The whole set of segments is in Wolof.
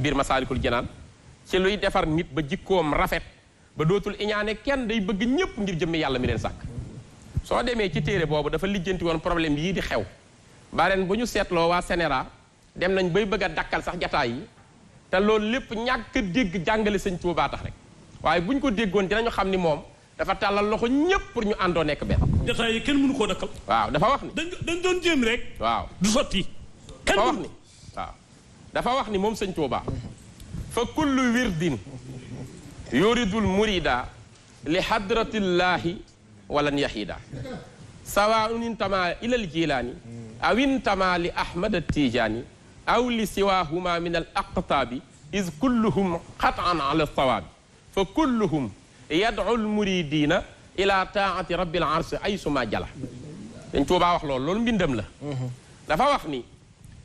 biir Masaalikul Jinaan ci luy defar nit ba jikkoom rafet ba dootul iñaane kenn day bëgg ñëpp ngir jëmmi yàlla mi leen sàkk soo demee ci téere boobu dafa lijjanti woon problème yii di xew ba ren bu ñu seetloo waa Sénégal dem nañ bay bëgg a dakkal sax jataay yi te loolu lépp ñàkk a dégg jàngale sëñ Tuubaa tax rek waaye bu ñu ko déggoon dinañu xam ni moom dafa tàllal loxo ñëpp pour ñu àndoo nekk benn. jataay yi kenn mënu koo dakkal. waaw dafa wax ni. dañ doon jéem rek. waaw du sotti. dafa wax ni waaw dafa wax ni moom sëñ Tuubaa fa kullu wirdin yuridul murida li hadratillahi walan yahida sawaun intama ila al jilani aw intama li ahmad al tijani aw li siwahuma min al aqtabi iz kulluhum qat'an ala sawabi fa kulluhum yad'u al muridina ila taati rabbil arsi ay suma jala dañ Tuubaa wax loolu mbindam la dafa wax ni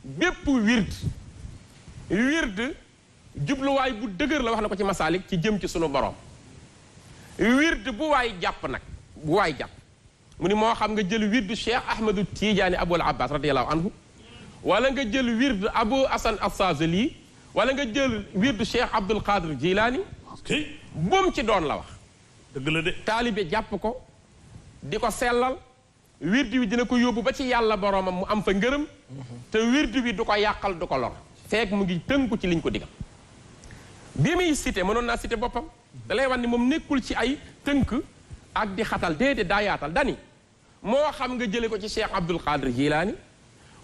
bépp wird jubluwaay bu dëgër la wax na ko ci masaalik ci jëm ci sunu borom wird bu waay jàpp nag bu waay jàpp mu ni moo xam nga jël wird Cheikh Ahmadu Tijaani Abul Abbas radiyallahu anhu wala nga jël wird Abu Hasan As-Saazili wala nga jël wird Cheikh Abdul Qadir Jilaani bum ci doon la wax dëgg la de taalibe jàpp ko di ko sellal wird wi dina ko yóbbu ba ci yàlla boromam mu am fa ngërëm te wird wi du ko yàqal du ko lor fekk mu ngi tënku ci liñ ko digal bi muy cité mënoon naa cité boppam da lay wan ni moom nekkul ci ay tënk ak di xatal déedéet daa yaatal dani moo xam nga jële ko ci Cheikh Abdul Qadir Jilaani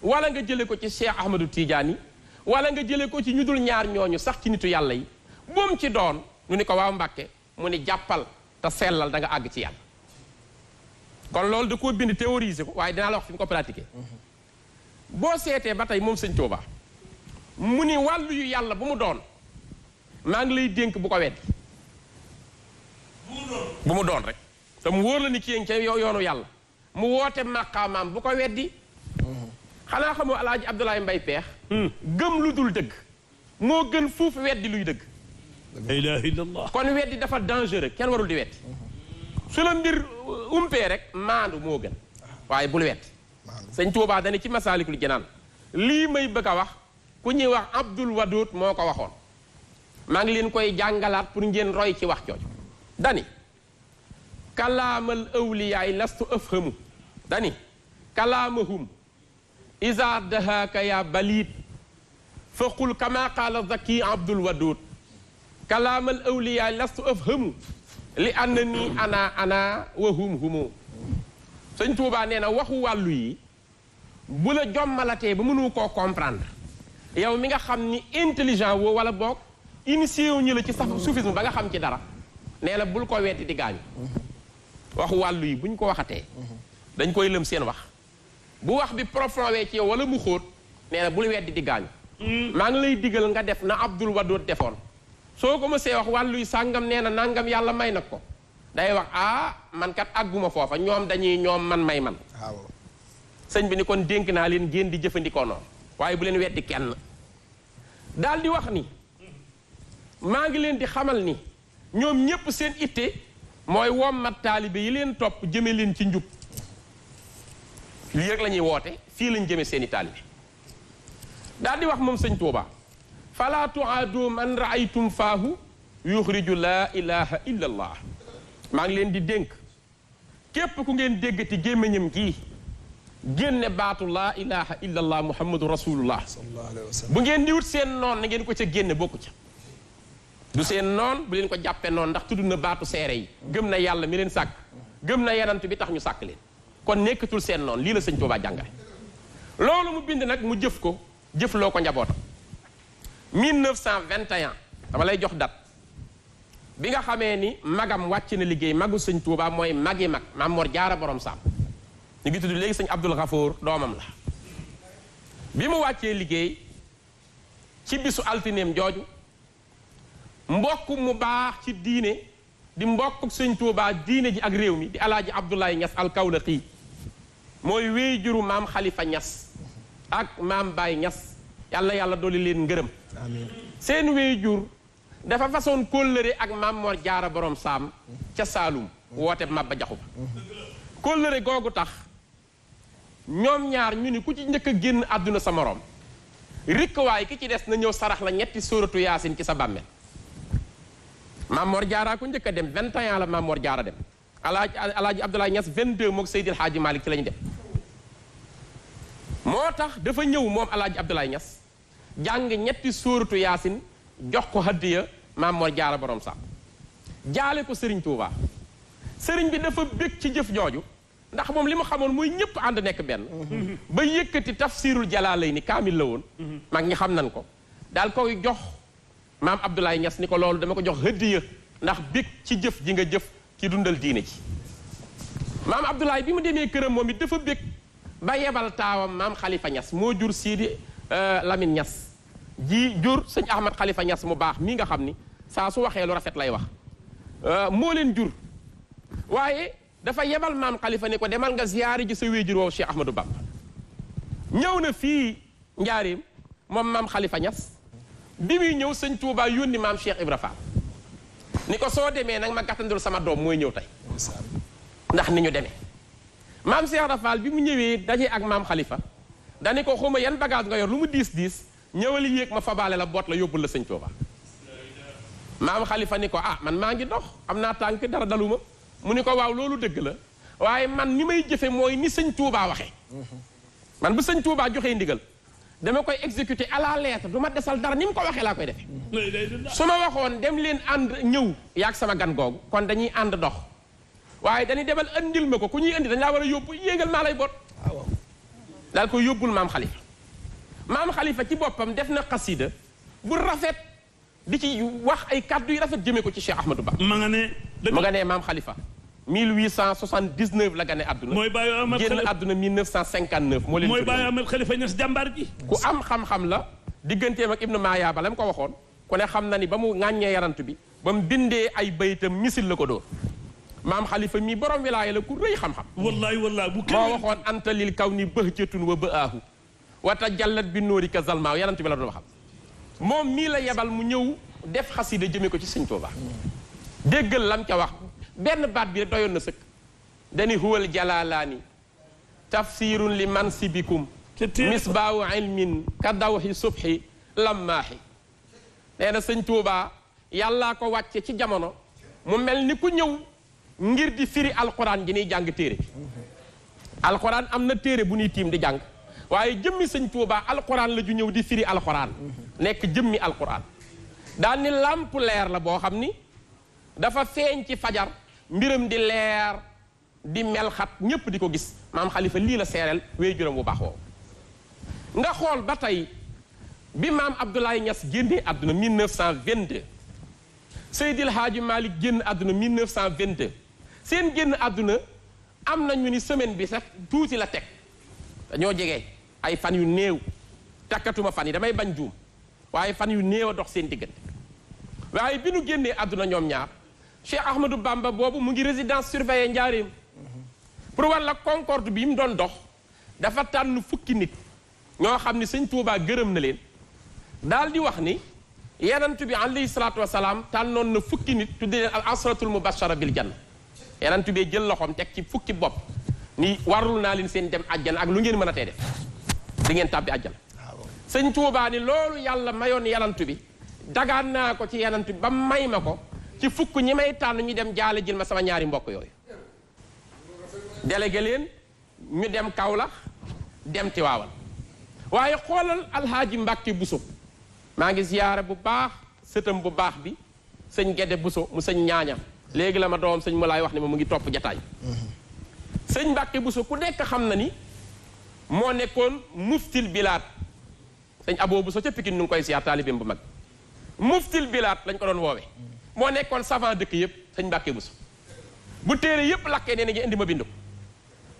wala nga jële ko ci Cheikh Ahmadu Tijaani wala nga jële ko ci ñu dul ñaar ñooñu sax ci nitu yàlla yi boom ci doon nu ni ko waaw Mbàkke mu ni jàppal te sellal da nga àgg ci yàlla kon loolu da koo bind théoriser ko waaye dinaa la wax fi mu ko pratiquer boo seetee ba tey moom sëñ Tuubaa mu ni wàllu yu yàlla bu mu doon maa ngi lay dénk bu ko weddi bu mu doon rek te mu wóor la ni kii ca yoonu yàlla mu woote màqaamaam bu ko weddi xanaa xamoo alaaji Abdoulaye Mbay Peex gëm lu dul dëgg moo gën fuuf weddi luy dëgg la ilaha illallah kon weddi dafa dangereux kenn warul di weddi su la mbir umpee rek maandu moo gën waaye bul weddi sëñ Tuubaa dani ci Masaalikul Jinaan lii may bëgg a wax ku ñuy wax Abdul Wadud moo ko waxoon maa ngi leen koy jàngalaat pour ngeen roy ci wax jooju dani kalaamal awliyaay lastu afhamu dani kalaamahum iza dahaaka ya baliit fa qul kama qaala zaki Abdul Wadud kalaamal awliyaay lastu afhamu li annani ana wa hum humu sëñ Tuubaa nee na waxu wàllu yi bu la jommalatee ba mënu koo comprendre yow mi nga xam ni intelligent woo wala boog initié wu ñu la ci sax soufisme ba nga xam ci dara nee na bul ko wetti di gaañu waxu wàllu yi bu ñu ko waxatee dañ koy lëm seen wax bu wax bi profond wee ci yow wala mu xóot nee na bul weddi di gaañu maa ngi lay digal nga def na Abdul Wadud defoon soo ko mësee wax wàllu yi sàngam nee na nangam yàlla may nag ko day wax man kat àgguma foofa ñoom dañuy ñoom man may man sëñ bi ni kon dénk naa leen ngeen di jëfandikoo noonu waaye bu leen weddi kenn daal di wax ni maa ngi leen di xamal ni ñoom ñépp seen itte mooy wommat taalibe yi leen topp jëme leen ci njub lii rek la ñuy woote fii lañ jëme seeni taalibe daal di wax moom sëñ Tuubaa fala tuaadu man raaytum faahu yuxriju laa ilaha illa allah maa ngi leen di dénk képp ku ngeen déggati gémmiñam gii génne baatu laa ilaha illa allah muhammadu rasulullah bu ngeen di wut seen noon na ngeen ko ca génne bokku ca du seen noon bu leen ko jàppe noonu ndax tudd na baatu seere yi gëm na yàlla mi leen sàkk gëm na yenant bi tax ñu sàkk leen kon nekkatul seen noonu lii la sëñ Tuubaa jàngale loolu mu bind nag mu jëf ko jëfloo ko njabootam 1921 dama lay jox date bi nga xamee ni magam wàcc na liggéey magu sëñ Tuubaa mooy magi mag Maam Mor Jaara borom saam ñu ngi tudd léegi sëñ Abdul Gafoor doomam la bi mu wàccee liggéey ci bisu altineem jooju mbokk mu baax ci diine di mbokk sëñ Tuubaa diine ji ak réew mi di alaaji Abdoulaye Ñas al-Kawlaxi mooy wéy juru maam Xalifa Ñas ak maam Baay Ñas yàlla dooli leen ngërëm amiin seen wéy jur dafa façon kóllëre ak Maam Mor Jaara borom saam ca Saalum woote Maba Jaxu Ba kóllëre googu tax ñoom ñaar ñu ni ku ci njëkk a génn àdduna sa moroom rikk waay ki ci des na ñëw sarax la ñetti sóoratu yaasin ci sa bàmmeel Maam Mor Jaara ko njëkk a dem 21 la Maam Mor Jaara dem alaaji Abdoulaye Niass 22 mook Seydil Hadji Malick ci lañu dem moo tax dafa ñëw moom alaaji Abdoulaye Niass jàng ñetti sóoratu yaasin jox ko hadiya Maam Mor Jaara borom sax jaale ko Serigne Touba Serigne bi dafa bég ci jëf jooju ndax moom li mu xamoon mooy ñëpp ànd nekk benn ba yëkkati tafsirul Jalaalayni kaamil la woon mag ñi xam nan ko daal koy jox Maam Abdoulaye Niass ni ko loolu dama ko jox hadiya ndax bég ci jëf ji nga jëf ci dundal diine ci Maam Abdoulaye bi mu demee këram moom it dafa bég ba yebal taawam Maam Khalifa Niass moo jur Sidi Lamine Niass ji jur sëñ Ahmad Khalifa Niass mu baax mii nga xam ni saa su waxee lu rafet lay wax moo leen jur waaye dafa yebal Maam Khalifa ni ko demal nga ziyaari ji sa wéejur woowu Cheikh Ahmadou Bamba ñëw na fii njaareem moom Maam Khalifa Niass bi muy ñëw sëñ Touba yónni Maam Cheikh Ibra Fall ni ko soo demee nag ma gàttandul sama doom mooy ñëw tey ndax ni ñu demee Maam Cheikh Ibra Fall bi mu ñëwee daje ak Maam Khalifa dani ko xuma yan bagage nga yor lu mu diis diis ñëwal yéeg ma fabaale la boot la yóbbul la sëñ Touba Maam Khalifa ni ko ah man maa ngi dox am naa tànk dara daluma mu ni ko waaw loolu dëgg la waaye man ni may jëfe mooy ni sëñ Touba waxee man bu sëñ Touba joxee ndigal dama koy exécuter à la lettre du ma desal dara ni mu ko waxee laa koy defee su ma waxoon dem leen ànd ñëw yaag sama gan googu kon dañuy ànd dox waaye dañuy demal andil ma ko ku ñuy andi dañ laa war a yóbbu yéegal maa lay boot daal ko yóbbul Maam Khalifa Maam Khalifa ci boppam def na xasida bu rafet di ci wax ay kàddu yu rafet jëmee ko ci Cheikh Ahmadou Ba ma nga ne Maam Khalifa 1879 la gane àdduna mooy bàyyi Ahmed génn àdduna 1959 moo leen mooy bàyyi Ahmed Khalifa Niass jàmbaar ji ku am xam-xam la digganteem ak Ibnu Maaya ba la mu ko waxoon ku ne xam na ni ba mu ŋàññee yarantu bi ba mu bindee ay baytam misil la ko dóor Maam Khalifa mii borom wilaaya la ku rëy xam-xam wallaay wallaay bu kenn moo waxoon anta lil kaw ni bëhjatun wa bëaahu wa tajallat bi nóori ka zalmaaw yarantu bi la doon waxam moom mii la yebal mu ñëw def xasida jëmee ko ci sëñ Tuuba déggal lam ca wax benn baat bi doyoon na sëkk dani huwal jalalaani tafsirun li mansibikum misbaawu ilmin ka dawxi subhi lammaaxi nee na sëñ Tuuba yàllaa ko wàcce ci jamono mu mel ni ku ñëw ngir di firi alquran ji niy jàng téere bi alquran am na téere bu ñuy tiim di jàng waaye jëmmi sëñ Tuuba alquran la ju ñëw di firi alquran nekk jëmmi alquran daal ni làmp leer la boo xam ni dafa feeñ ci fajar mbiram di leer di melxat ñépp di ko gis Maam Khalifa lii la seereel wéy juróom bu baax woowu nga xool ba tey bi Maam Abdoulaye Niass génnee àdduna 1922 Seydil Hadji Malick génn àdduna 1922 seen génn àdduna am na ñu ni semaine bi sax tuuti la teg dañoo jege ay fan yu néew takkatuma fan yi damay bañ juum waaye fan yu néew a dox seen diggante waaye bi nu génnee àdduna ñoom ñaar Cheikh Ahmadou Bamba boobu mu ngi résidence surveillée Njaaréem pour walla concorde bi mu doon dox dafa tànn fukki nit ñoo xam ni sëñ Tuubaa gërëm na leen daal di wax ni yenantu bi alayhi salaatu wasalaam tànnoon na fukki nit tudde leen al asratul mubashara bil janna yenantu bee jël loxoom teg ci fukki bopp ni warul naa leen seen dem àjjana ak lu ngeen mën a tee def di ngeen tàbbi àjjana sëñ Tuubaa ni loolu yàlla mayoon yenantu bi dagaan naa ko ci yenantu bi ba may ma ko ci fukk ñi may tànn ñu dem jaale jël ma sama ñaari mbokk yooyu délégué leen ñu dem Kaolack dem Tiwaawan waaye xoolal alhaaji Mbàkke Buso maa ngi ziyaare bu baax sëtam bu baax bi sëñ Gedde Buso mu sëñ ñaaña léegi la ma doomam sëñ mu laay wax ne ma mu ngi topp jataay sëñ Mbàkke Buso ku nekk xam na ni moo nekkoon muftil bilaat sëñ Aboo Buso ca Pikine nu ngi koy siyaar taalibeem bu mag muftil bilaat lañ ko doon woowee moo nekkoon savant dëkk yëpp sëñ Mbàkke Buso bu téere yëpp lakkee nee na ngi indi ma bindu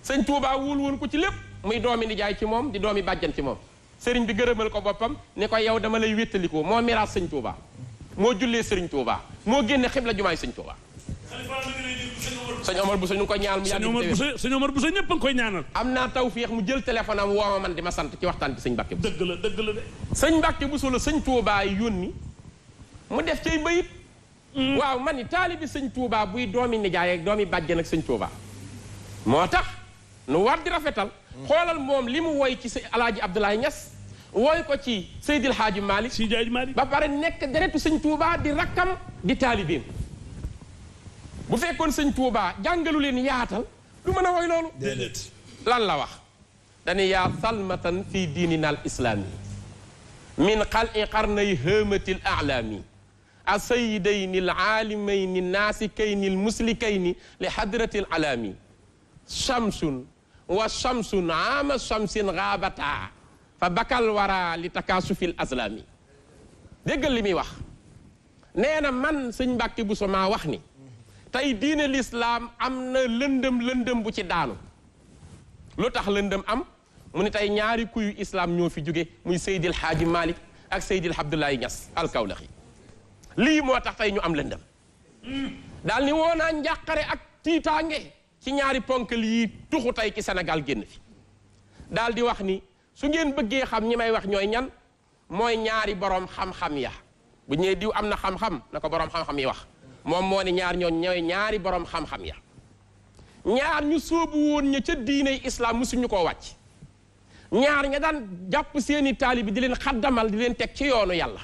sëñ Tuubaa wul woon ko ci lépp muy doomi nijaay ci moom di doomi bàjjan ci moom sëriñ bi gërëmal ko boppam ni ko yow dama lay wéttalikoo moo miraas sëñ Tuubaa moo jullee sëriñ Tuubaa moo génne xibla jumaay sëñ Tuubaa sëñ Omar Bousso ñu ngi koy ñaanal mu yàgg sëñ Omar Bousso ñëpp a ngi koy ñaanal am naa tawfiix mu jël téléphone am woo ma man di ma sant ci waxtaan bi sëñ Mbàkke Bousso dëgg la de sëñ Mbàkke Bousso la sëñ Tuubaa yónni mu def cay bayit waaw man ni taalibi sëñ Tuubaa buy doomi nijaay ak doomi bàjjan ak sëñ Tuubaa moo tax nu war di rafetal xoolal moom li mu woy ci sëñ Alaaji Abdoulaye Niass wooy ko ci Seydil Hadji Malick Seydi Hadji Malick ba pare nekk deretu sëñ Touba di rakkam di taalibeem bu fekkoon sëñ Touba jàngalu leen yaatal du mën a woy loolu déedéet lan la wax dañu yaa salmatan fi diinina al islaami min xalqi qarnay hëmatil alaami a sayidayni al aalimayni naasikayni al muslikayni li hadratil alaami shamsun wa shamsun ama shamsin gaabata fa bakal wara li takaasufil aslaami déggal li muy wax nee na man sëñ Mbàkke Buso maa wax ni tey diine lislaam am na lëndëm bu ci daanu lu tax lëndëm am mu ni tey ñaari kuyu islam ñoo fi jóge muy Seydil Hadji Malick ak Seydil Abdoulaye Niass al-Kawlaxi lii moo tax tey ñu am lëndëm daal ni woo naa njàqare ak tiitaange ci ñaari ponkal yi tuxu tey ci Sénégal génn fi daal di wax ni su ngeen bëggee xam ñi may wax ñooy ñan mooy ñaari borom xam-xam ya bu ñëwee diw am na xam-xam na ko borom xam-xam yi wax moom moo ni ñaar ñoo ñooy ñaari borom xam-xam ya ñaar ñu sóobu woon ña ca diiney islam musuñu koo wàcc ñaar ña daan jàpp seeni taalibi di leen xaddamal di leen teg ci yoonu yàlla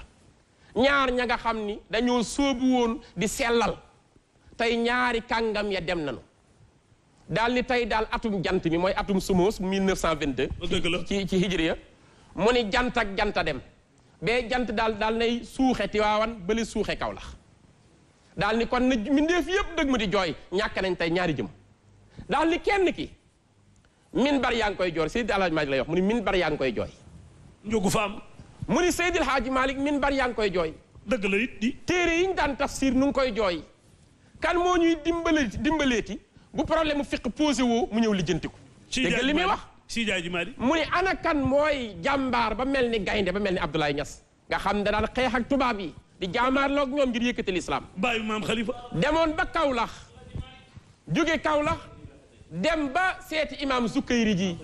ñaar ña nga xam ni dañoo sóobu woon di sellal tey ñaari kàngam ya dem nañu daal ni tey daal atum jant mi mooy atum sumos 1922 dëgg la ci hijriya mu ni jant ak janta dem bee jant daal nay suuxe Tiwaawan bële suuxe Kawlax daal ni kon na mindeef yëpp dëgg ma di jooy ñàkk nañ tey ñaari jëm daal ni kenn ki min bar yaa ngi koy jooy Seydi Alaaji Maalik lay wax mu ni min bar yaa ngi koy jooy njogu faam mu ni Seydil Hadji Malick min bar yaa ngi koy jooy dëgg la it di téere yi ñu daan tafsir nu ngi koy jooy kan moo ñuy dimbaleeti bu problème mu fiq posé woo mu ñëw lijjanti ko dégg li muy wax Seydi Hadji Malick mu ni ana kan mooy jàmbaar ba mel ni gaynde ba mel ni Abdoulaye Niass nga xam ne daan xeex ak tubaab yi di jaamaarloog ñoom ngir yëkkati lislaam bàyyi maam Khalifa demoon ba Kawlax jóge Kawlax dem ba seeti imaam Zukkayri ji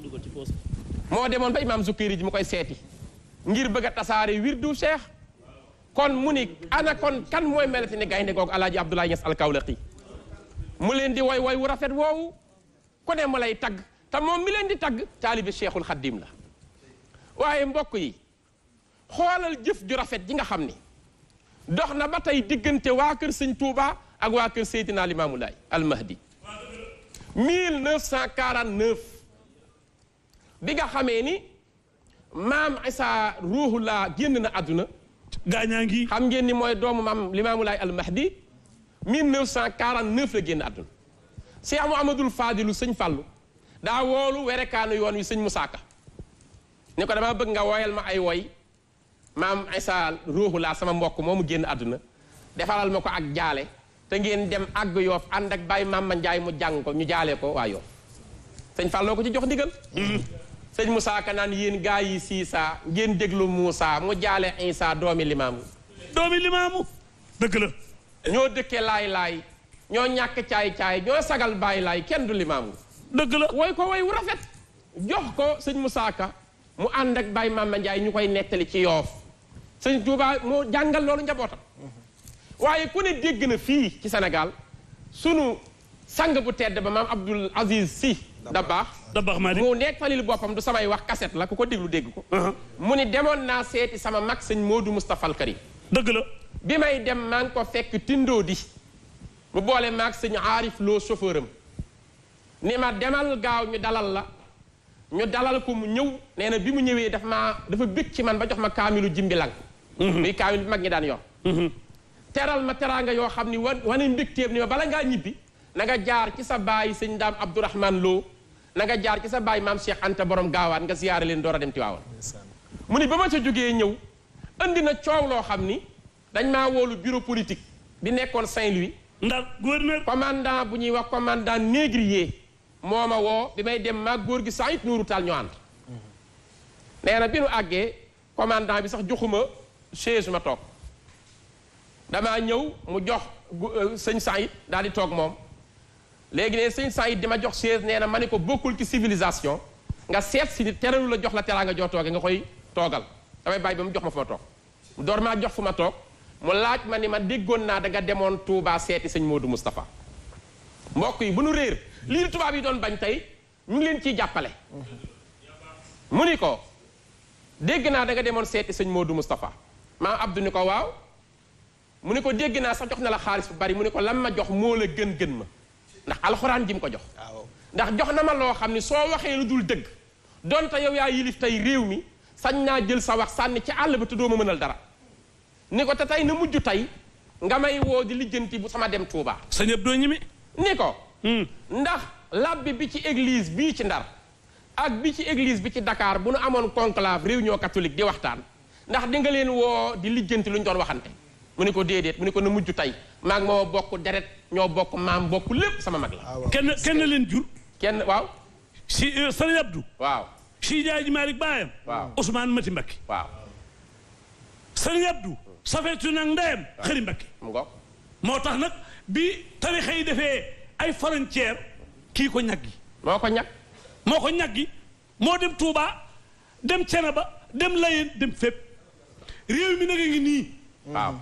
moo demoon ba imaam Zukkayri ji mu koy seeti ngir bëgg a tasaare wirdu Cheikh kon mu ni ana kon kan mooy melati ni gaynde googu alaaji Abdoulaye Niass al-Kawlaxi mu leen di woy woy wu rafet woowu ku ne mu lay tagg te moom mi leen di tagg taalibe Cheikhul Xaddim la waaye mbokk yi xoolal jëf ju rafet ji nga xam ni dox na ba tey diggante waa kër sëñ Touba ak waa kër Seydina Limaamu Laay al-Mahdi 1949 bi nga xamee ni maam Isa Ruuhullah génn na àdduna gaañaa ngi xam ngeen ni mooy doomu maam Limaamu Laay al-Mahdi 1949 la génn àdduna Cheikh Mouhamadoul Fadilu sëñ Fallu daa woolu werekaanu yoon wi sëñ Musaa Ka ni ko dama bëgg nga woyal ma ay woy maam Isa Ruuhullah sama mbokk moomu génn àdduna defaral ma ko ak jaale te ngeen dem àgg Yoof ànd ak Baye Mama Njaay mu jàng ko ñu jaalee ko waa Yoof sëñ Falloo ko ci jox ndigal sëñ Musaa Ka naan yéen gaa yi siisaa ngeen déglu Muusaa mu jaale Isa doomi limaamu dëgg la ñoo dëkke laay ñoo ñàkk caay-caay ñoo sagal Baay Laay kenn du limaamu dëgg la woy ko woy wu rafet jox ko sëñ Musaa Ka mu ànd ak Baye Mama Njaay ñu koy nettali ci Yoof sëñ Tuubaa moo jàngal loolu njabootam waaye ku ne dégg na fii ci Sénégal sunu sang bu tedd ba maam Abdoul Aziz Sy Dabakh Malick mu nekk falil boppam du samay wax cassette la ku ko déglu dégg ko mu ni demoon naa seeti sama mag sëñ Modou Moustapha al Karim dëgg la bi may dem maa ngi ko fekk tindoo di mu boole maag sëñ Aarif Lo chauffeur am ni ma demal gaaw ñu dalal la ñu dalal ko mu ñëw nee na bi mu ñëwee dafa bëgg ci man ba jox ma kaamilu jimbilang muy kaamil bi mag ñi daan yor teral ma teraanga yoo xam ni wane mbégteem ni ma bala ngaa ñibbi na nga jaar ci sa baay sëñ Daam Abdourahman Lo na nga jaar ci sa baay maam Cheikh Anta borom gaawaan nga siyaare leen door a dem Tiwaawan mu ni ba ma ca jógee ñëw andi na coow loo xam ni dañ maa woolu bureau politique bi nekkoon Saint-Louis ndax gouverneur commandant bu ñuy wax commandant négrier moo ma woo bi may dem maag góor gi Saïd Nourou Tall ñu ànd nee na bi nu àggee commandant bi sax joxuma chaise ma toog damaa ñëw mu jox sëñ Saïd daal di toog moom léegi ne sëñ Saïd di ma jox chaise nee na ma ne ko bokkul ci civilisation nga seet si nit teralu la jox la teraa nga jox toogee nga koy toogal damay bàyyi ba mu jox ma fu ma toog mu door maa jox fu ma toog mu laaj ma ni ma déggoon naa da nga demoon Touba seeti sëñ Modou Moustapha mbokk yi bu nu réer lii tubaab yi doon bañ tey ñu ngi leen ciy jàppale mu ni ko dégg naa da nga demoon seeti sëñ Modou Moustapha maam Abdou ni ko waaw mu ni ko dégg naa sax jox na la xaalis bu bari mu ni ko lan ma jox moo la gën ma ndax alxuraan ji mu ko jox ndax jox na ma loo xam ni soo waxee lu dul dëgg donte yow yaa yilif tey réew mi sañ naa jël sa wax sànni ci àll ba te doo ma mënal dara ni ko te tey na mujj tey nga may woo di lijjanti bu sama dem Touba. sëñ Abdou ñimi ni ko ndax labbi bi ci église bii ci Ndar ak bi ci église bi ci Dakar bu nu amoon conclave réunion catholique di waxtaan ndax di nga leen woo di lijjanti lu ñu doon waxante mu ni ko déedéet mu ni ko na mujj tey maag moo bokk deret ñoo bokk maam bokk lépp sama mag la. kenn leen jur. kenn waaw. si sëñ Abdou. waaw. si Jaaji Malick baayam. waaw Ousmane Mati Mbacké. waaw. sëñ Abdou. safeetu nag ndeyam. xëri Mbacké. moo tax nag bi tarixa yi defee ay frontière kii ko ñag gi. moo ko ñag. moo ko ñag gi moo dem Touba dem Cenaba dem Layeen dem fépp réew mi nag a ngi nii. waaw.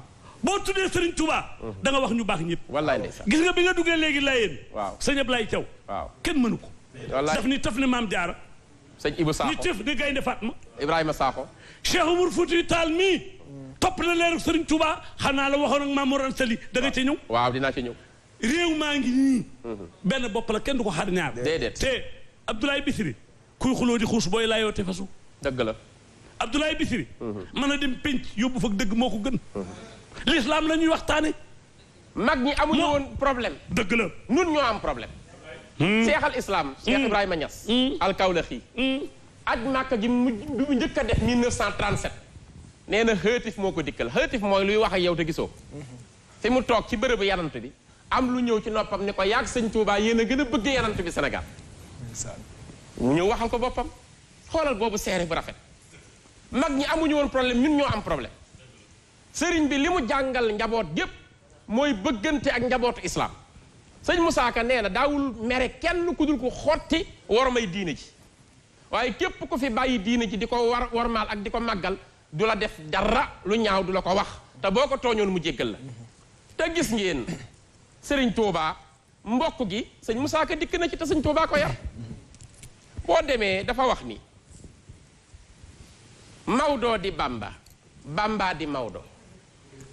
boo tuddee Serigne Touba. da nga wax ñu baax ñëpp. wallaay ndeysaan. gis nga bi nga duggee léegi Layeen. waaw sëñ Ablaye Thiaw. waaw kenn mënu ko. wallaay daf ni taf ne maam Jaara. sëñ Ibou Sakho ni tëf ni Gaynde Fatma. Ibrahima Sakho. Cheikh Oumar Foutiyou Tall mii. topp na leeru Serigne Touba xanaa la waxoon ak Maam Mor Anta Sali da nga ca ñëw. waaw dinaa ca ñëw. réew maa ngi nii. benn bopp la kenn du ko xar ñaar. déedéet te Abdoulaye Bisiri. kuy xuloo di xuus booy laayoo te fasu. dëgg la. Abdoulaye Bisiri. mën a dem penc yóbbu fa dëgg moo ko gën. l'islam la ñuy waxtaane. mag ñi amuñu woon problème. dëgg la nun ñoo am problème. Cheikh al Islam. Cheikh Ibrahima Niass. al Kawlaxi. aj Màkka gi mu njëkk a def 1937. nee na xëetif moo ko dikkal xëetif mooy luy wax ak yow te gisoo. fi mu toog ci bërëbu yanant bi am lu ñëw ci noppam ni ko yàgg sëñ Touba yéen a gën a bëgg yanant bi Sénégal. mu ñëw waxal ko boppam xoolal boobu seere bu rafet. mag ñi amuñu woon problème ñun ñoo am problème. sëriñ bi li mu jàngal njaboot yépp mooy bëggante ak njabootu islam. sëñ Moussa Ka nee na daawul mere kenn ku dul ko xotti war may diine ji waaye képp ku fi bàyyi diine ji di ko warmaal ak di ko màggal du la def dara lu ñaaw du la ko wax te boo ko tooñoon mu jéggal la. te gis ngeen sëriñ Touba mbokk gi sëñ Moussa Ka dikk na ci te sëñ Touba ko yar. boo demee dafa wax ni Maodo di Bamba Bamba di Maodo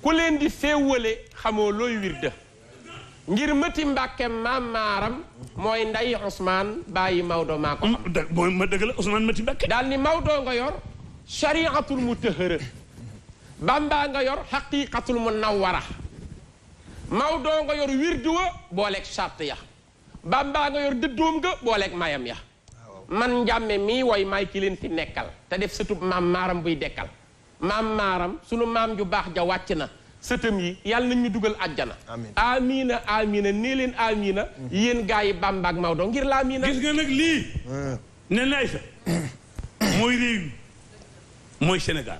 ku leen di féewale xamoo looy wirda ngir mëti Mbàkke maam maaram mooy nday Ousmane bàyyi Maodo maa ko xam. ma dëgg la Ousmane Mati Mbacké. daal ni Maodo nga yor shariatul mutahhara Bamba nga yor haqiqatul munawwara Maodo nga yor wirdu wa booleeg charte ya Bamba nga yor dëddoom nga booleeg mayam ya man njàmme mii woy maay ki leen fi nekkal te def sëtub maam maaram buy dekkal maam maaram sunu maam ju baax ja wàcc na sëtëm yi yàlla nañ ñu dugal àjjana. amina amina nee leen amina yéen gaa yi Bamba ak Maodo ngir la amina. gis nga nag lii. ne nay sa mooy réew mi mooy Sénégal.